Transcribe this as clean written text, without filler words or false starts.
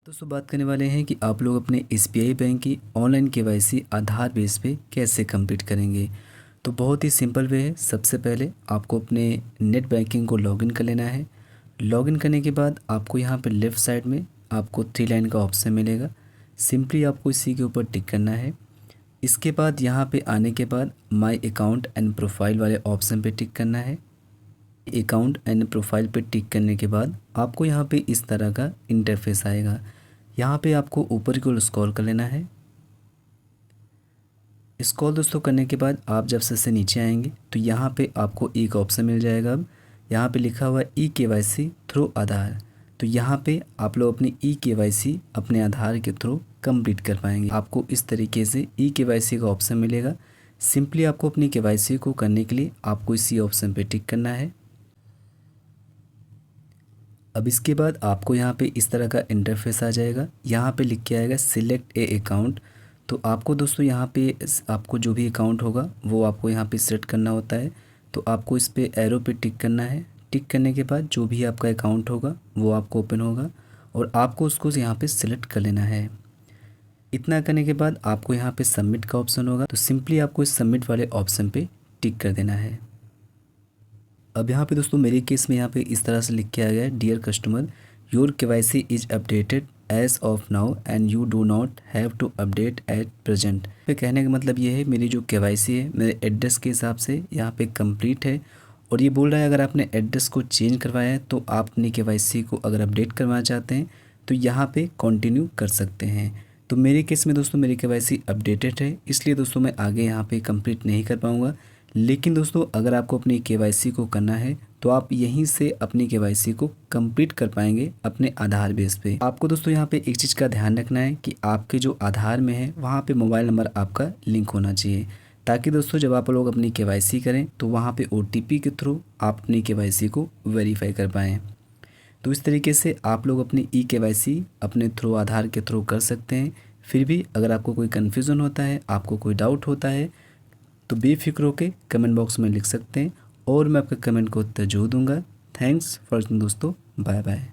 दोस्तों बात करने वाले हैं कि आप लोग अपने एसबीआई बैंक की ऑनलाइन केवाईसी आधार बेस पे कैसे कंप्लीट करेंगे। तो बहुत ही सिंपल वे है। सबसे पहले आपको अपने नेट बैंकिंग को लॉगिन कर लेना है। लॉगिन करने के बाद आपको यहाँ पे लेफ़्ट साइड में आपको 3 लाइन का ऑप्शन मिलेगा। सिंपली आपको इसी के ऊपर टिक करना है। इसके बाद यहाँ पे आने के बाद माई अकाउंट एंड प्रोफाइल वाले ऑप्शन पे टिक करना है। अकाउंट एंड प्रोफाइल पे टिक करने के बाद आपको यहाँ पे इस तरह का इंटरफेस आएगा। यहाँ पे आपको ऊपर की ओर स्क्रॉल कर लेना है। स्क्रॉल दोस्तों करने के बाद आप जब से नीचे आएंगे तो यहाँ पे आपको एक ऑप्शन मिल जाएगा। अब यहाँ पे लिखा हुआ है ई-केवाईसी थ्रू आधार। तो यहाँ पे आप लोग अपनी ई-केवाईसी अपने आधार के थ्रू कंप्लीट कर पाएंगे। आपको इस तरीके से ई-केवाईसी का ऑप्शन मिलेगा। सिंपली आपको अपनी केवाईसी को करने के लिए आपको इसी ऑप्शन पे टिक करना है। अब इसके बाद आपको यहाँ पे इस तरह का इंटरफेस आ जाएगा। यहाँ पे लिख के आएगा सिलेक्ट ए अकाउंट। तो आपको दोस्तों यहाँ पे आपको जो भी अकाउंट होगा वो आपको यहाँ पे सेलेक्ट करना होता है। तो आपको इस पे एरो पे टिक करना है। टिक करने के बाद जो भी आपका अकाउंट होगा वो आपको ओपन होगा और आपको उसको यहाँ पे सिलेक्ट कर लेना है। इतना करने के बाद आपको यहाँ पे सबमिट का ऑप्शन होगा। तो सिंपली आपको इस सबमिट वाले ऑप्शन पे टिक कर देना है। अब यहाँ पे दोस्तों मेरे केस में यहाँ पे इस तरह से लिख के आ गया है, dear customer your KYC is updated as of now and you do not have to update at present. पे कहने का मतलब ये है मेरी जो केवाईसी है मेरे एड्रेस के हिसाब से यहाँ पे कंप्लीट है। और ये बोल रहा है अगर आपने एड्रेस को चेंज करवाया है तो आप अपनी केवाईसी को अगर अपडेट करवाना चाहते हैं तो यहाँ पे कंटिन्यू कर सकते हैं। तो मेरे केस में दोस्तों मेरी केवाईसी अपडेटेड है, इसलिए दोस्तों मैं आगे यहाँ पे कंप्लीट नहीं कर पाऊँगा। लेकिन दोस्तों अगर आपको अपनी केवाईसी को करना है तो आप यहीं से अपनी केवाईसी को कंप्लीट कर पाएंगे अपने आधार बेस पे। आपको दोस्तों यहाँ पे एक चीज़ का ध्यान रखना है कि आपके जो आधार में है वहाँ पे मोबाइल नंबर आपका लिंक होना चाहिए, ताकि दोस्तों जब आप लोग अपनी केवाईसी करें तो वहाँ पे ओटीपी के थ्रू आप अपनी केवाईसी को वेरीफाई कर पाएँ। तो इस तरीके से आप लोग अपनी ई-केवाईसी अपने थ्रू आधार के थ्रू कर सकते हैं। फिर भी अगर आपको कोई कन्फ्यूज़न होता है, आपको कोई डाउट होता है तो बेफिक्र होकर कमेंट बॉक्स में लिख सकते हैं और मैं आपके कमेंट को उत्तर जरूर दूंगा। थैंक्स फॉर वॉचिंग दोस्तों, बाय बाय।